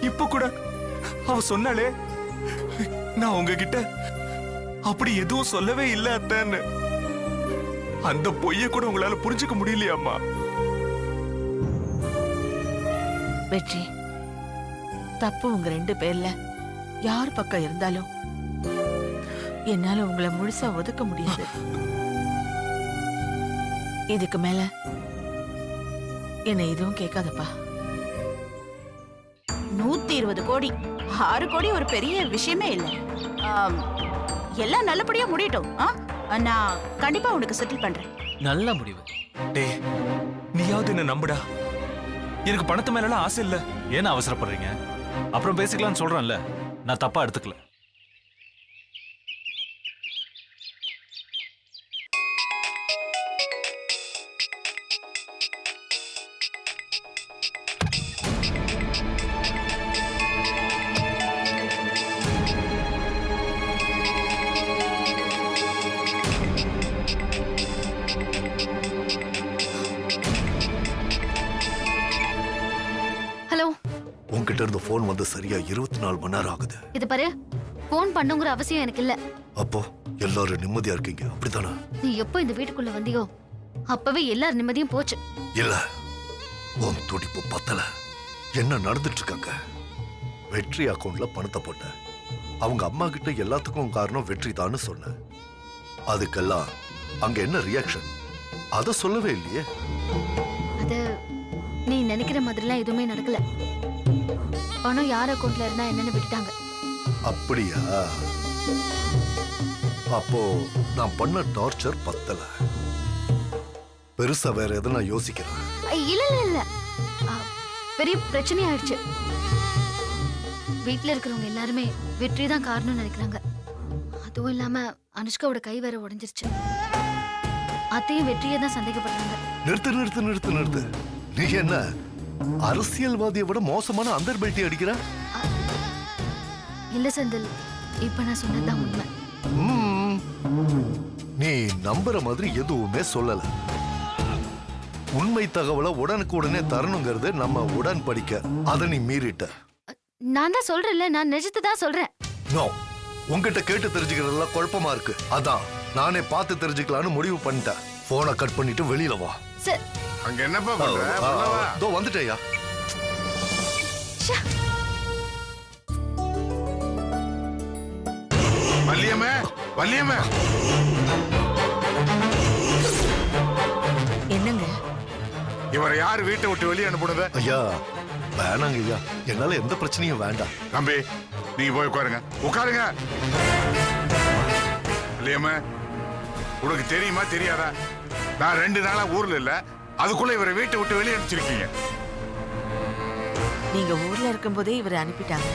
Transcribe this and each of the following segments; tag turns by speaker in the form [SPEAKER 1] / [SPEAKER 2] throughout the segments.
[SPEAKER 1] இப்ப கூட அவ சொன்னாலே நான் உங்ககிட்ட அப்படி எதுவும் சொல்லவே இல்ல அத்தன்னு. அந்த பொய்ய கூட உங்களால புரிஞ்சுக்க முடியலையாம்மா?
[SPEAKER 2] வெற்றி, தப்பு உங்க 2 பேர்ல யார் பக்கம் இருந்தாலும் என்னால உங்களை முழுசா ஒதுக்க முடியாது. இதுக்கு மேல என்ன எதுவும் கேட்காதப்பா.
[SPEAKER 3] 120 கோடி 6 கோடி ஒரு பெரிய விஷயமே இல்ல. எல்லாம் நல்லபடியா முடியட்டும். நான் கண்டிப்பா உனக்கு செட்டில் பண்றேன்.
[SPEAKER 4] நல்ல முடிவு.
[SPEAKER 1] டேய், நீயாவது என்ன நம்புடா. எனக்கு பணத்து மேல ஆசை இல்ல.
[SPEAKER 4] ஏன் அவசரப்படுறீங்க? அப்புறம் பேசிக்கலாம்னு சொல்றேன்ல. நான் தப்பா எடுத்துக்கல.
[SPEAKER 5] உன்கிட்ட இருந்து போன் வந்து சரியா 24 மணி நேரம் ஆகுது.
[SPEAKER 6] இது பாரு, போன் பண்ணுங்கிற அவசியம் எனக்கு இல்ல.
[SPEAKER 5] அப்போ எல்லாரும் நிம்மதியா இருக்கீங்க, அப்படித்தானே?
[SPEAKER 6] நீ எப்போ இந்த வீட்டுக்குள்ள வந்தியோ அப்பவே எல்லாரும் நிம்மதியும் போச்சு.
[SPEAKER 5] இல்ல, உன் துடிப்பு பத்தல. என்ன நடந்துட்டு இருக்காங்க? வெற்றி அக்கௌண்ட்ல பணத்தை போட்ட. அவங்க அம்மா கிட்ட எல்லாத்துக்கும் காரணம் வெற்றி தான்னு சொன்ன. அதுக்கெல்லாம் அங்க என்ன ரியாக்ஷன்? அத சொல்லவே இல்லையே.
[SPEAKER 6] அது நீ நினைக்கிற மாதிரிலாம் எதுவுமே நடக்கல. பணம் யார் அக்கௌண்ட்ல இருந்தா என்னன்னு விட்டுட்டாங்க.
[SPEAKER 5] அப்படியா? அப்போ நான் பண்ண டார்ச்சர் பத்தல. பெருசா வேற எதனா யோசிக்கிறேன்.
[SPEAKER 6] இல்ல இல்ல இல்ல, பெரிய பிரச்சனை ஆயிடுச்சு. வீட்டுல இருக்கிறவங்க எல்லாருமே வெற்றி தான் காரணம்னு நினைக்கிறாங்க. அதுவும் இல்லாம அனுஷ்காவோட கை வேற உடைஞ்சிருச்சு. அத்தையும் வெற்றியை தான் சந்தேகப்படுறாங்க.
[SPEAKER 5] நிறுத்து நிறுத்து நிறுத்து நிறுத்து. நீ என்ன அரசியல்வாதியை விட மோசமான அந்தர் பெல்ட்டி அடிக்கிற?
[SPEAKER 6] இல்ல செந்தில், இப்ப நான் சொன்னதுதான் உண்மை.
[SPEAKER 5] நீ நம்புற மாதிரி எதுவுமே சொல்லல. உண்மை தகவலை உடனுக்கு உடனே தரணுங்கிறது நம்ம உடன்படிக்கை. அதை நீ மீறிட்ட.
[SPEAKER 6] நான் தான் சொல்றேன்ல, நான் நிஜத்தை தான் சொல்றேன்.
[SPEAKER 5] நோ, உங்ககிட்ட கேட்டு தெரிஞ்சுக்கிறதெல்லாம் குழப்பமா இருக்கு. அதான் நானே பார்த்து தெரிஞ்சுக்கலான்னு முடிவு பண்ணிட்டேன். போனை கட் பண்ணிட்டு வெளியில வா.
[SPEAKER 6] சார்,
[SPEAKER 7] அங்க என்னப்பா பண்ற?
[SPEAKER 5] தோ வந்துட்டேயா.
[SPEAKER 7] வள்ளியம்மே, வள்ளியம்மே.
[SPEAKER 2] என்னங்க?
[SPEAKER 7] இவரை யாரு வீட்டை விட்டு வெளியே அனுப்புனது?
[SPEAKER 5] ஐயா வேணாங்க ஐயா, என்னால எந்த பிரச்சனையும் வேண்டாம்.
[SPEAKER 7] தம்பி, நீங்க போய் உட்காருங்க. உட்காருங்க. வள்ளியம்மே, உனக்கு தெரியுமா தெரியாதா? நான் 2 நாளா ஊர்ல இல்ல, அதுக்குள்ள இவரை வீட்டை விட்டு வெளியே அனுப்பிச்சிருக்கீங்க.
[SPEAKER 2] நீங்க ஊர்ல இருக்கும் போதே இவரை அனுப்பிட்டாங்க.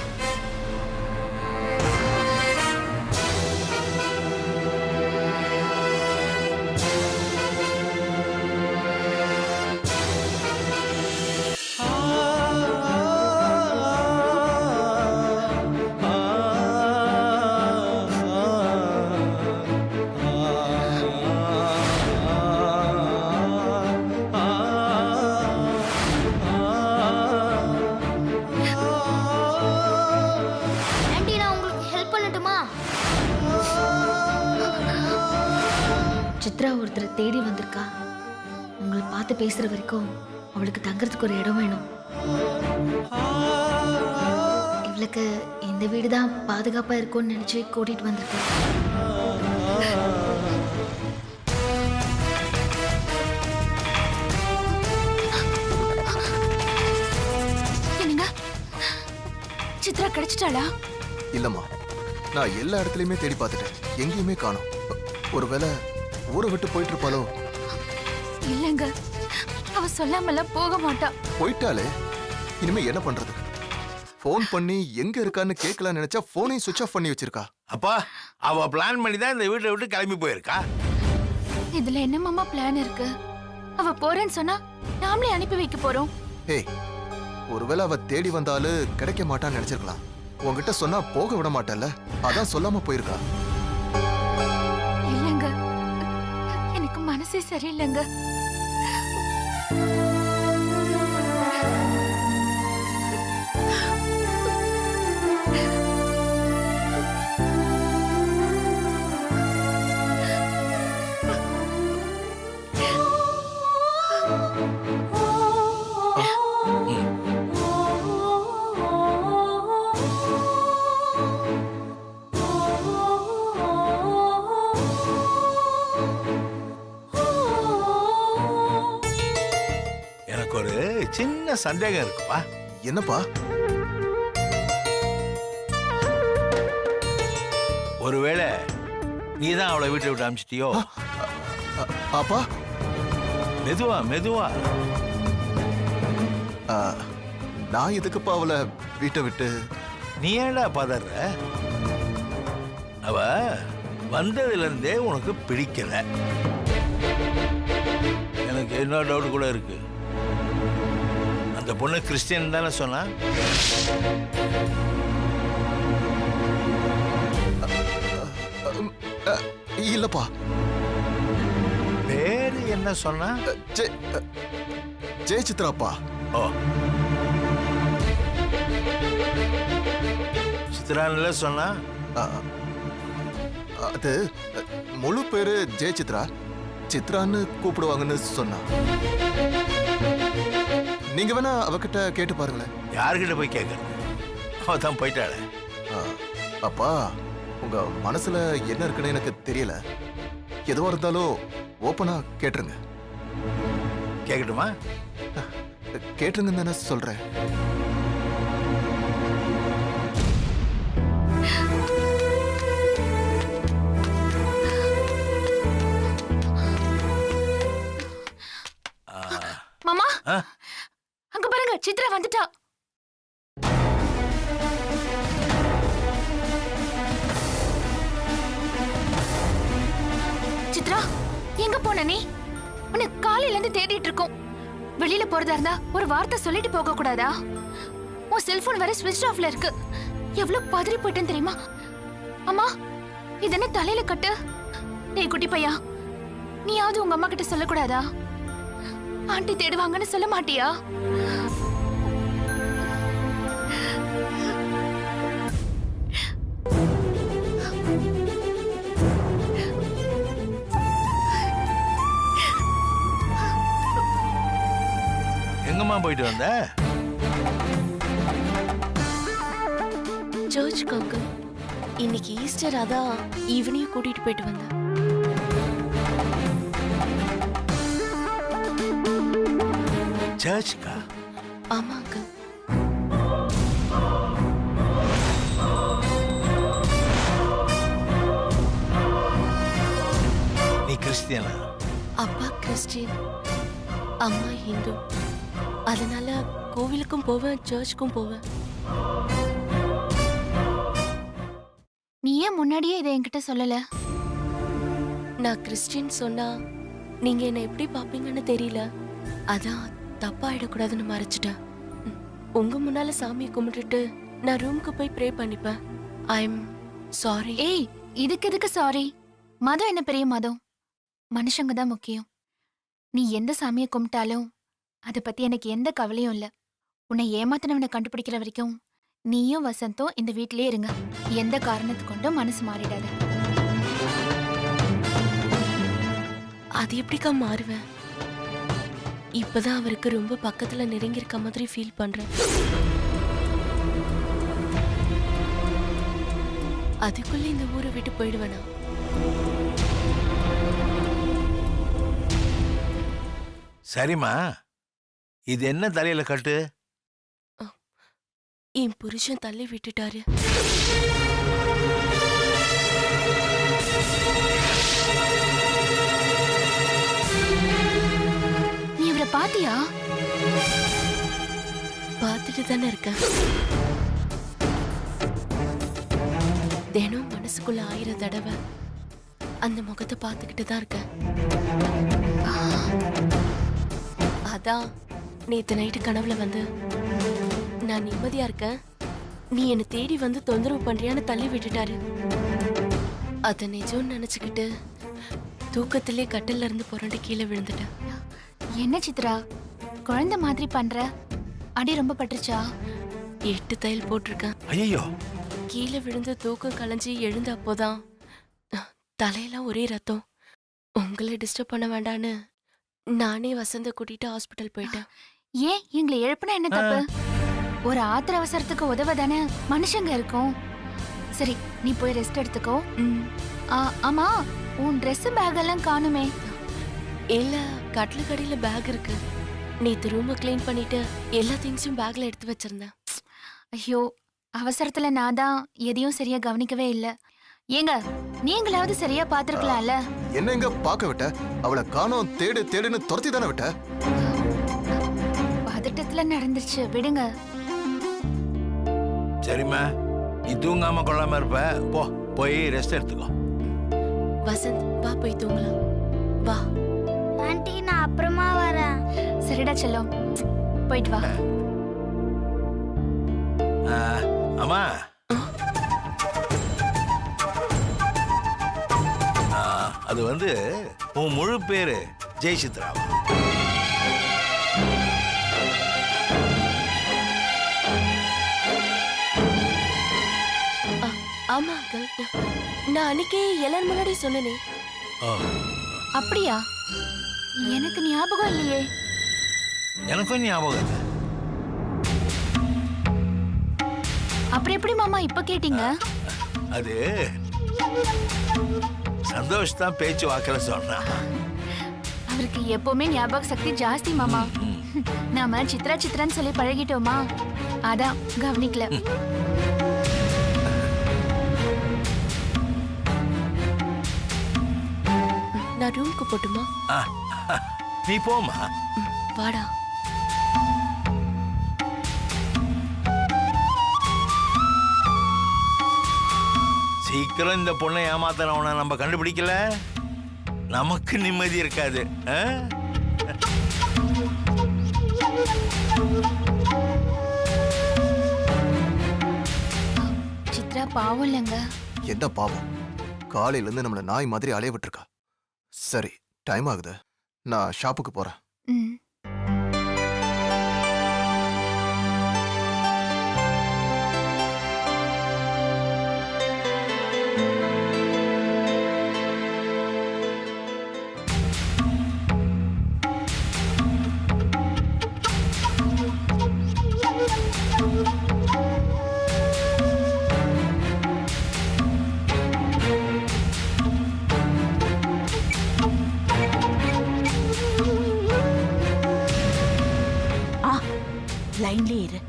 [SPEAKER 6] சித்ரா ஒருத்தரை தேடி வந்திருக்கா. உங்களை பார்த்து பேசுற வரைக்கும் அவளுக்கு தங்கறதுக்கு ஒரு இடம் வேணும். இவளுக்கு இந்த வீடு தான் பாதுகாப்பா இருக்கும்னு நினைச்சு கூட்டிட்டு வந்திருக்கேன். என்னங்க, சித்ரா கிடைச்சிட்டாளா?
[SPEAKER 8] இல்லம்மா, நான் எல்லா இடத்துலயுமே தேடி பார்த்துட்டேன், எங்கேயுமே காணோம். ஒருவேளை ஊரை விட்டு போயிட்டு இருப்பாளோ?
[SPEAKER 6] இல்லங்க, அவ சொல்லாமலாம் போக மாட்டா.
[SPEAKER 8] போயிட்டாலே இனிமே என்ன பண்றது? போன் பண்ணி எங்க இருக்கான்னு கேட்கலாம்னு நினைச்சா போனையும் சுவிட்ச் ஆஃப் பண்ணி வச்சிருக்கா.
[SPEAKER 9] அப்பா, அவ பிளான் பண்ணி தான் இந்த வீட்டை விட்டு கிளம்பி போயிருக்கா.
[SPEAKER 6] இதுல என்ன மாமா பிளான் இருக்கு? அவ போறேன்னு சொன்னா நாமளே அனுப்பி வைக்க போறோம்.
[SPEAKER 8] ஏய், ஒருவேளை அவ தேடி வந்தாலும் கிடைக்க மாட்டான்னு நினைச்சிருக்கலாம். உன்கிட்ட சொன்னா போக விட மாட்டல்ல, அதான் சொல்லாம போயிருக்கா.
[SPEAKER 6] மனசே சரியில்லைங்க.
[SPEAKER 9] எனக்கு ஒரு சின்ன சந்தேகம் இருக்குப்பா.
[SPEAKER 8] என்னப்பா?
[SPEAKER 9] ஒருவேளை நீ தான் அவளை வீட்டை விட்டு அனுப்பிச்சிட்டியோ?
[SPEAKER 8] அப்பா,
[SPEAKER 9] மெதுவா மெதுவா.
[SPEAKER 8] நான் எதுக்குப்பா அவளை வீட்டை விட்டு?
[SPEAKER 9] நீ ஏன்டா பதற? அவ வந்ததுல இருந்தே உனக்கு பிடிக்கல. எனக்கு என்ன டவுட் கூட இருக்கு. அந்த பொண்ணு கிறிஸ்டியன் தானே சொன்னா?
[SPEAKER 8] இல்லப்பா.
[SPEAKER 9] பேரு என்ன சொன்னா?
[SPEAKER 8] ஜெய சித்ராப்பா.
[SPEAKER 9] ஓ, சித்ரான்ல சொன்னா?
[SPEAKER 8] அது முழு பேரு ஜெய சித்ரா, சித்ரான்னு கூப்பிடுவாங்கன்னு சொன்னா. நீங்க வேணா அவகிட்ட கேட்டு பாருங்களேன்.
[SPEAKER 9] யாருக்கிட்ட போய் கேட்கறது? அவ தான் போயிட்டாளே.
[SPEAKER 8] அப்பா, உங்க மனசுல என்ன இருக்குன்னு எனக்கு தெரியல. எதுவா இருந்தாலும் ஓப்பனா கேட்டுருங்க.
[SPEAKER 9] கேட்கட்டுமா?
[SPEAKER 8] கேட்டுருங்கன்னு தானே சொல்றேன்.
[SPEAKER 6] மாமா,
[SPEAKER 9] ஆ?
[SPEAKER 6] அங்க பாருங்க, சித்ரா வந்துட்டா. சித்ரா, எங்க போன நீ? உன்னை காலையில இருந்து தேடிட்டு இருக்கோம். வெளியில போறதா இருந்தா ஒரு வார்த்தை சொல்லிட்டு போக கூடாதா? உன் செல்போன் வேற ஸ்விட்ச் ஆஃப்ல இருக்கு. எவ்வளவு பதறி போயிட்டேன்னு தெரியுமா? அம்மா, இது என்ன தலையில கட்டு? டேய் குட்டி பையா, நீயாவது உங்க அம்மா கிட்ட சொல்லக்கூடாதா? ஆண்டி தேடுவாங்கன்னு சொல்ல மாட்டியா?
[SPEAKER 9] எங்கம்மா போயிட்டு வந்த?
[SPEAKER 10] சர்ச்சுக்கு அங்கிள். இன்னைக்கு ஈஸ்டர், அதான் ஈவினிங் கூட்டிட்டு போயிட்டு வந்தேன்.
[SPEAKER 9] சர்ச்சுக்கா?
[SPEAKER 10] ஆமா அங்கிள்.
[SPEAKER 9] நீ கிறிஸ்டியனா?
[SPEAKER 10] அப்பா கிறிஸ்டியன், அம்மா ஹிந்து. அதனால கோவிலுக்கும் போவேன், சர்ச்சுக்கும் போவேன்.
[SPEAKER 6] நீ ஏன் முன்னாடியே இதை என்கிட்ட சொல்லல?
[SPEAKER 10] நான் கிறிஸ்டியன் சொன்னா நீங்க என்ன எப்படி பாப்பீங்கன்னு தெரியல. அதான் தப்பாயிடக்கூடாதுன்னு மறைச்சிட்டேன். உங்க முன்னால சாமியை கும்பிட்டுட்டு நான் ரூமுக்கு போய் ப்ரே பண்ணிப்பேன். I am sorry.
[SPEAKER 6] ஏய், இதுக்கு எதுக்கு சாரி? மதம் என்ன பெரிய மதம்? மனுஷங்க தான் முக்கியம். நீ எந்த சாமியை கும்பிட்டாலும் அதை பத்தி எனக்கு எந்த கவலையும் இல்ல. உன்னை ஏமாத்தினவனை கண்டுபிடிக்கிற வரைக்கும் நீயும் வசந்தும் இந்த வீட்டிலே இருங்க. எந்த காரணத்து கொண்டும் மனசு மாறிடாத.
[SPEAKER 10] அது எப்படிக்கா மாறுவேன்? இப்பதான் அவருக்கு ரொம்ப பக்கத்துல நெருங்கி இருக்க மாதிரி ஃபீல் பண்றேன். அதுக்குள்ள இந்த ஊரை விட்டு போயிடுவேனா?
[SPEAKER 9] சரிம்மா, இது என்ன தலையில கட்டு?
[SPEAKER 10] என் புருஷன் தள்ளி விட்டுட்டாரு.
[SPEAKER 6] நீ இவரை பாத்தியா?
[SPEAKER 10] பார்த்துட்டு தானே இருக்கேன். தினம் மனசுக்குள்ள 1000 தடவை அந்த முகத்தை பார்த்துக்கிட்டு தான் இருக்கேன். அதான் நேத்து நைட்டு கனவுல வந்து நான் நிம்மதியா இருக்கேன், நீ என்னை தேடி வந்து தொந்தரவு பண்றியான்னு தள்ளி விட்டுட்டாரு. அத நிஜம்னு நினைச்சுக்கிட்டு தூக்கத்திலே கட்டில இருந்து புரண்டு கீழே விழுந்துட்டேன்.
[SPEAKER 6] என்ன சித்ரா குழந்தை மாதிரி பண்ற? அடி ரொம்ப பட்டுருச்சா?
[SPEAKER 10] 8 தையல் போட்டிருக்கேன்.
[SPEAKER 9] ஐயோ,
[SPEAKER 10] கீழே விழுந்து தூக்கம் கலைஞ்சி எழுந்த அப்போதான் தலையெல்லாம் ஒரே ரத்தம். உங்களை டிஸ்டர்ப் பண்ண வேண்டான்னு நானே வசந்த கூட்டிட்டு ஹாஸ்பிட்டல் போயிட்டேன்.
[SPEAKER 6] ஏன் எங்களை எழுப்புனா என்ன தப்பு? ஒரு ஆத்திர அவசரத்துக்கு உதவ தானே மனுஷங்க இருக்கும். சரி, நீ போய் ரெஸ்ட் எடுத்துக்கோ. ஆமா, உன் ட்ரெஸ் பேக் எல்லாம் காணுமே.
[SPEAKER 10] இல்ல, கட்டில் கடியில பேக் இருக்கு. நேத்து ரூமை கிளீன் பண்ணிட்டு எல்லா திங்ஸும் பேக்ல எடுத்து வச்சிருந்தேன்.
[SPEAKER 6] ஐயோ, அவசரத்துல நான் தான் எதையும் சரியா கவனிக்கவே இல்ல. ஏங்க, நீங்களாவது சரியா பாத்துருக்கலாம்ல.
[SPEAKER 8] என்ன எங்க பார்க்க விட்ட? அவளை காணோம், தேடு தேடுன்னு துரத்தி தானே விட்ட.
[SPEAKER 6] பதட்டத்துல நடந்துருச்சு, விடுங்க.
[SPEAKER 9] சரிம்மா, நீ தூங்காம கொள்ளாம இருப்ப. போய் ரெஸ்ட் எடுத்துக்கோ.
[SPEAKER 10] வசந்த், வா போய் தூங்கலாம். வா.
[SPEAKER 6] ஆண்டி, நான் அப்புறமா வரேன். சரிடா செல்லம், போயிட்டு வா.
[SPEAKER 9] அம்மா, அது வந்து உன் முழு பேரு ஜெயசித்ரா.
[SPEAKER 10] ஆமா அங்கிள், நான் அன்னைக்கே எல்லாரும் முன்னாடி சொன்னேனே.
[SPEAKER 6] அப்படியா? எனக்கு ஞாபகம் இல்லையே.
[SPEAKER 9] எனக்கும் ஞாபகம் இல்லை.
[SPEAKER 6] அப்புறம் எப்படி மாமா இப்ப கேட்டீங்க?
[SPEAKER 9] அது சந்தோஷ் தான் பேச்சு வாக்கில சொன்னா.
[SPEAKER 6] அவருக்கு எப்பவுமே ஞாபக சக்தி ஜாஸ்தி மாமா. நாம சித்ரா சித்ரான்னு சொல்லி பழகிட்டோமா, அதான் கவனிக்கல.
[SPEAKER 10] நான் ரூமுக்கு போட்டுமா?
[SPEAKER 9] நீ போமா.
[SPEAKER 10] வாடா.
[SPEAKER 9] சீக்கிரம் இந்த பொண்ணை ஏமாத்தனவனை நம்ம கண்டுபிடிக்கல, நமக்கு நிம்மதி இருக்காது.
[SPEAKER 6] சித்ரா பாவம் இல்லைங்க.
[SPEAKER 8] என்ன பாவம்? காலையில இருந்து நம்மள நாய் மாதிரி அலைய விட்டுருக்கா. சரி, டைம் ஆகுது, நான் ஷாப்புக்கு போறேன்.
[SPEAKER 6] ம்.
[SPEAKER 3] லைன்லயே இரு.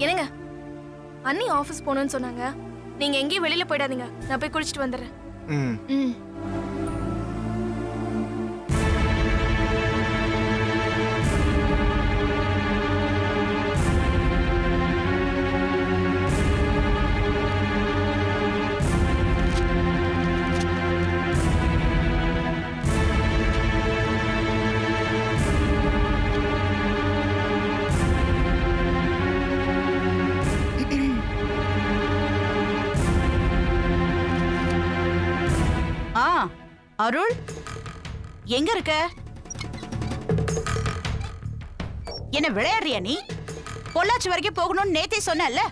[SPEAKER 11] என்னங்க, அண்ணி ஆபீஸ் போகணும்னு சொன்னாங்க. நீங்க எங்கேயும் வெளியில போயிடாதீங்க, நான் போய் குளிச்சுட்டு வந்துடுறேன்.
[SPEAKER 8] ம்.
[SPEAKER 6] ம்.
[SPEAKER 3] அருள், எங்க இருக்க? என்ன விளையாடுறியா நீ? பொள்ளாச்சி வரைக்கும் போகணும்னு நேத்தே சொன்னல.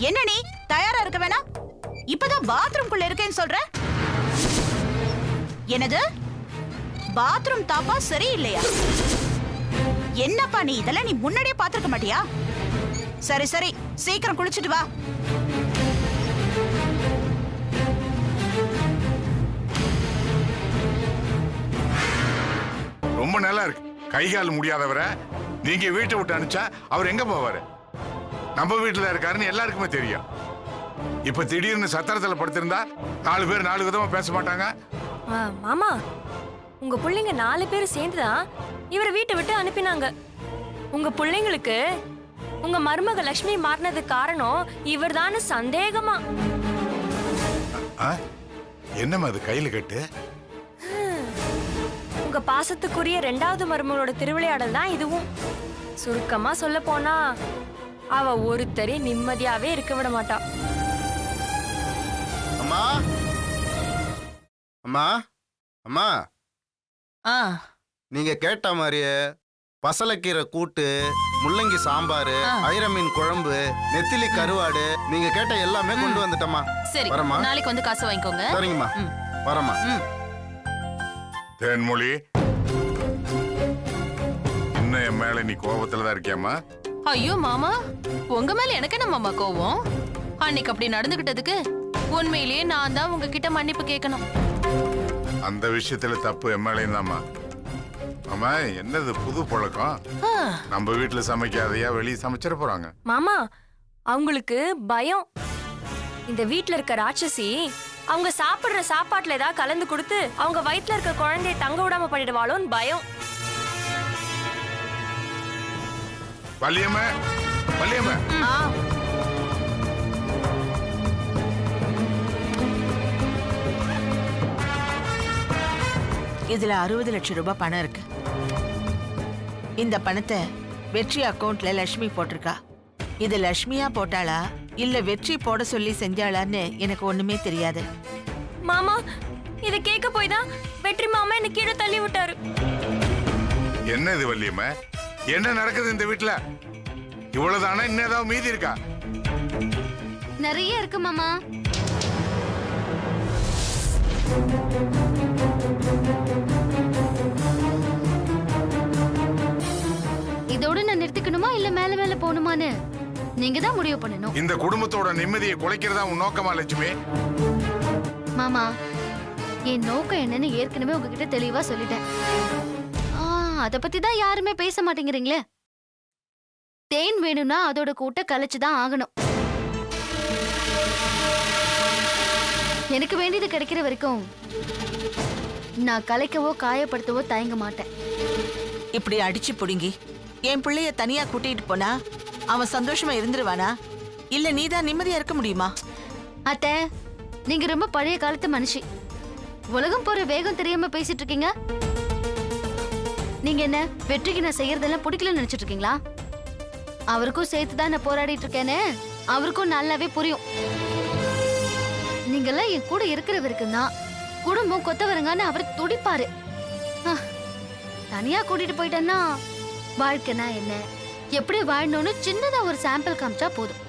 [SPEAKER 3] என்ன நீ தயாரா இருக்க வேணாம்? இப்பதான் பாத்ரூம்குள்ள இருக்கேன்னு சொல்ற. என்னது? பாத்ரூம் தாப்பா சரியில்லையா? என்னப்பா நீ இதெல்லாம் நீ முன்னாடியே பாத்துருக்க மாட்டியா? சரி சரி, சீக்கிரம் குளிச்சுட்டு வா.
[SPEAKER 7] ரொம்ப நல்லா இருக்கு. கை கால் முடியாதவரை நீங்க வீட்டை விட்டு அனுப்பிச்சா அவர் எங்க போவாரு? நம்ம வீட்டுல இருக்காருன்னு எல்லாருக்குமே தெரியும். இப்ப திடீர்னு சத்திரத்துல படுத்திருந்தா 4 பேர் 4 விதமா பேச மாட்டாங்க.
[SPEAKER 11] மாமா, உங்க பிள்ளைங்க 4 பேர் சேர்ந்துதான் இவரை வீட்டை விட்டு அனுப்பினாங்க. உங்க பிள்ளைங்களுக்கு உங்க மருமக லட்சுமி மாறினது காரணம் இவர்தான்னு சந்தேகமா.
[SPEAKER 7] என்னம்மா அது கையில கட்டு?
[SPEAKER 11] உங்க பாசத்துக்குரிய 2வது மருமகளோட திருவிளையாடல் தான் இதுவும். சுருக்கமா சொல்ல போனா அவ ஒருத்தரே நிம்மதியாவே இருக்க விட மாட்டா.
[SPEAKER 12] அம்மா அம்மா அம்மா
[SPEAKER 2] ஆ
[SPEAKER 12] நீங்க கேட்ட மாதிரியே பசலைக்கீரை கூட்டு, முள்ளங்கி சாம்பார், ஐரமீன் குழம்பு, நெத்திலி கருவாடு, நீங்க கேட்ட எல்லாமே கொண்டு வந்துட்டம்மா.
[SPEAKER 3] சரி,
[SPEAKER 12] வரமா?
[SPEAKER 3] நாளைக்கு வந்து காசு வாங்கிக்கோங்க.
[SPEAKER 12] சரிங்கம்மா, வரமா.
[SPEAKER 7] தேன்மொழி, இன்னும் என் மேல நீ கோபத்துல தான் இருக்கியாமா?
[SPEAKER 3] ஐயோ மாமா, உங்க மேல எனக்கு என்ன மாமா கோவம்? அன்னைக்கு அப்படி நடந்துகிட்டதுக்கு உண்மையிலேயே நான் தான் உங்ககிட்ட மன்னிப்பு கேட்கணும்.
[SPEAKER 7] அந்த விஷயத்துல தப்பு என் மேலேயும் தாம்மா. ஆமா, என்னது புது பழக்கம்? நம்ம வீட்டுல சமைக்காதையா வெளியே சமைச்சிட போறாங்க?
[SPEAKER 11] மாமா அவங்களுக்கு பயம். இந்த வீட்ல இருக்க ராட்சசி அவங்க சாப்பிடுற சாப்பாட்டுல ஏதாவது கலந்து கொடுத்து அவங்க வயித்துல இருக்க குழந்தைய தங்க விடாம பண்ணிடுவாளோன்னு பயம்.
[SPEAKER 7] வள்ளியம்மா, வள்ளியம்மா,
[SPEAKER 2] இதுல 60 லட்சம் ரூபாய் பணம் இருக்கு. இந்த பணத்தை வெற்றி அக்கவுண்ட்ல லட்சுமி போட்டிருக்கா. இது லட்சுமியா போட்டாளா இல்ல வெற்றி போட சொல்லி செஞ்சாளான்னு எனக்கு ஒண்ணுமே தெரியாது.
[SPEAKER 11] மாமா இத கேட்க போய் தான் வெற்றி மாமா என்ன கீழே தள்ளி விட்டாரு.
[SPEAKER 7] என்ன இது வள்ளியம்மா? என்ன நடக்குது இந்த வீட்டுல? இவ்வளவுதானா? இன்னும் ஏதாவது மீதி இருக்கா?
[SPEAKER 6] நிறைய இருக்கு மாமா. இதோட நான் நிறுத்திக்கணுமா இல்ல மேல மேல போகணுமான்னு நீங்க தான் முடிவு பண்ணணும்.
[SPEAKER 7] இந்த குடும்பத்தோட நிம்மதியை குலைக்கிறதா உன் நோக்கமா லட்சுமி?
[SPEAKER 6] மாமா, என் நோக்கம் என்னன்னு ஏற்கனவே உங்ககிட்ட தெளிவா சொல்லிட்டேன். அத பத்தி தான் யாருமே பேச மாட்டேங்கிறீங்களே. தேன் வேணும்னா அதோட கூட்ட கலைச்சுதான் ஆகணும். எனக்கு வேண்டியது கிடைக்கிற வரைக்கும் நான் கலைக்கவோ காயப்படுத்தவோ தயங்க மாட்டேன்.
[SPEAKER 2] இப்படி அடிச்சு புடுங்கி என் பிள்ளைய தனியா கூட்டிட்டு போனா அவன் சந்தோஷமா இருந்துருவானா இல்ல நீதான் நிம்மதியா இருக்க முடியுமா?
[SPEAKER 6] அத்தை, நீங்க ரொம்ப பழைய காலத்து மனுஷி. உலகம் போற வேகம் தெரியாம பேசிட்டு இருக்கீங்க. நீங்க என்ன வெற்றிக்கு நான் செய்யறதெல்லாம் பிடிக்கலன்னு நினைச்சிட்டு இருக்கீங்களா? அவருக்கும் சேர்த்துதான் நான் போராடிட்டு இருக்கேன்னு அவருக்கும் நல்லாவே புரியும். நீங்கெல்லாம் என் கூட இருக்கிற வரைக்கும் தான் குடும்பம் கொத்தவரங்கன்னு அவர் துடிப்பாரு. தனியா கூட்டிட்டு போயிட்டேன்னா வாழ்க்கைனா என்ன, எப்படி வாழணும்னு சின்னதா ஒரு சாம்பிள் காமிச்சா போதும்,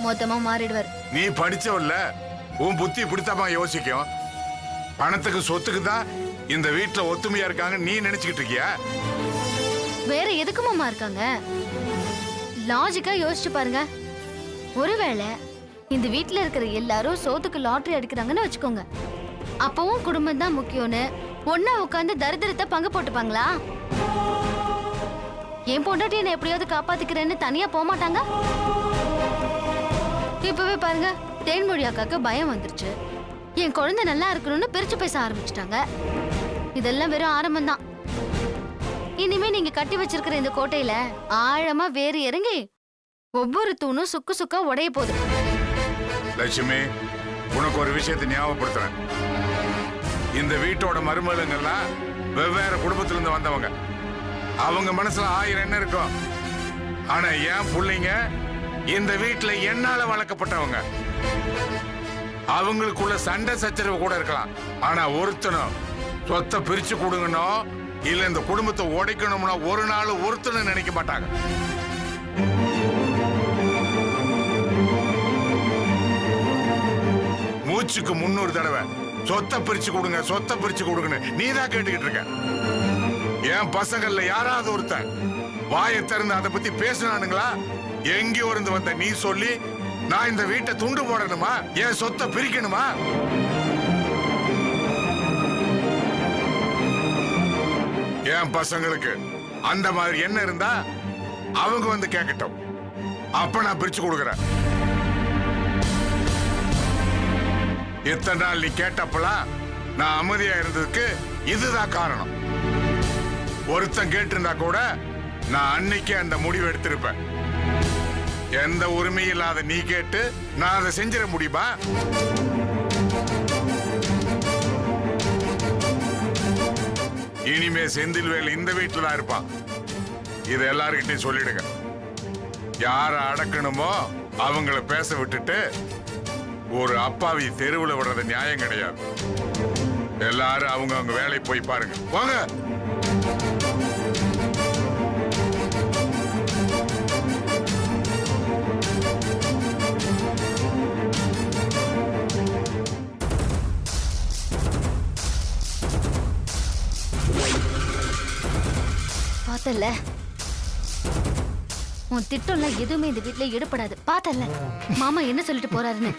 [SPEAKER 6] மொத்தமா மாறிடுவார்.
[SPEAKER 7] நீ படிச்சவல்ல, உன் புத்தி இப்படித்தாமா யோசிக்கும். பணத்துக்கு சொத்துக்கு தான் இந்த வீட்டுல ஒத்துமையா இருக்காங்க நீ நினைச்சுக்கிட்டு இருக்கியா?
[SPEAKER 6] வேற எதுக்கு மாமா இருக்காங்க? லாஜிக்கா யோசிச்சு பாருங்க. ஒருவேளை இந்த வீட்டுல இருக்கிற எல்லாரும் சோத்துக்கு லாட்டரி அடிக்கிறாங்கன்னு வச்சுக்கோங்க, அப்பவும் குடும்பம் தான் முக்கியம்னு ஒன்னா உட்காந்து தரித்திரத்தை பங்கு போட்டுப்பாங்களா? என் பொண்டாட்டி என்ன எப்படியாவது காப்பாத்திக்கிறேன்னு தனியா போக மாட்டாங்க. இப்பவே பாருங்க, தேன்மொழி அக்காக்கு பயம் வந்துருச்சு. என் குழந்தை நல்லா இருக்கணும்னு பிரிச்சு பேச ஆரம்பிச்சிட்டாங்க. இதெல்லாம் வெறும் ஆரம்பம் தான். இனிமே நீங்க கட்டி வச்சிருக்கிற இந்த கோட்டையில ஆழமா வேறு இறங்கி ஒவ்வொரு தூணும் சுக்கு சுக்கா உடைய போகுது.
[SPEAKER 7] லட்சுமி, உனக்கு ஒரு விஷயத்தை ஞாபகப்படுத்துறேன். இந்த வீட்டோட மருமகங்கள்லாம் வெவ்வேறு குடும்பத்துல இருந்து வந்தவங்க. அவங்க மனசுல 1000 எண்ணம் இருக்கும். ஆனா என் பிள்ளைங்க இந்த வீட்டுல என்னால வளர்க்கப்பட்டவங்க. அவங்களுக்குள்ள சண்டை சச்சரவு கூட இருக்கலாம். ஆனா ஒருத்தனும் சொத்தை பிரிச்சு கொடுங்கணும் இல்ல இந்த குடும்பத்தை உடைக்கணும்னா ஒரு நாள் ஒருத்தனும் நினைக்க மாட்டாங்க. மூச்சுக்கு 300 தடவை சொத்தை பிரிச்சு கொடுங்க, சொத்தை பிரிச்சு கொடுங்கன்னு நீதான் கேட்டுக்கிட்டு இருக்க. என் பசங்கள்ல யாராவது ஒருத்தன் வாயை திறந்து அதை பத்தி பேசினானுங்களா? எங்கேயோ இருந்து வந்த நீ சொல்லி நான் இந்த வீட்டை துண்டு போடணுமா? என் சொத்தை பிரிக்கணுமா? என் பசங்களுக்கு அந்த மாதிரி என்ன இருந்தா அவங்க வந்து கேட்கட்டும். அப்ப நான் பிரிச்சு கொடுக்குறேன். இத்தனை நாள் நீ கேட்டப்பலாம் நான் அமைதியா இருந்ததுக்கு இதுதான் காரணம். ஒருத்தன் கேட்டிருந்தா கூட நான் அன்னைக்கே அந்த முடிவு எடுத்திருப்பேன். எந்த உரிமை இல்லாத நீ கேட்டு நான் அதை செஞ்சிட முடியுமா? இனிமே செந்தில்வேல் இந்த வீட்டுல தான் இருப்பான். இது எல்லாருக்கிட்டையும் சொல்லிடுங்க. யார அடக்கணுமோ அவங்கள பேச விட்டுட்டு ஒரு அப்பாவி தெருவுல விடுறது நியாயம் கிடையாது. எல்லாரும் அவங்க வேலையை போய் பாருங்க. வாங்க.
[SPEAKER 6] பார்த்தல உன் திட்டம்லாம் எதுவுமே இந்த வீட்ல ஈடுபடாது. பார்த்தல மாமா என்ன சொல்லிட்டு போறாருன்னு.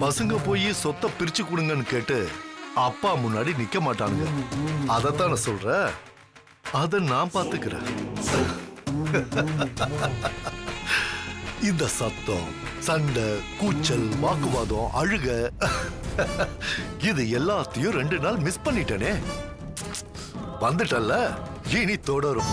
[SPEAKER 5] பசங்க போய் சொத்தை பிரிச்சு கொடுங்கன்னு கேட்டு அப்பா முன்னாடி நிக்க மாட்டானுங்க. அதத்தான் நான் சொல்றேன். அத நான் பாத்துக்கிறேன். இந்த சத்தம், சண்டை, கூச்சல், வாக்குவாதம், அழுக இது எல்லாத்தையும் 2 நாள் மிஸ் பண்ணிட்டேனே. வந்துட்டல்ல, இனி தொடரும்.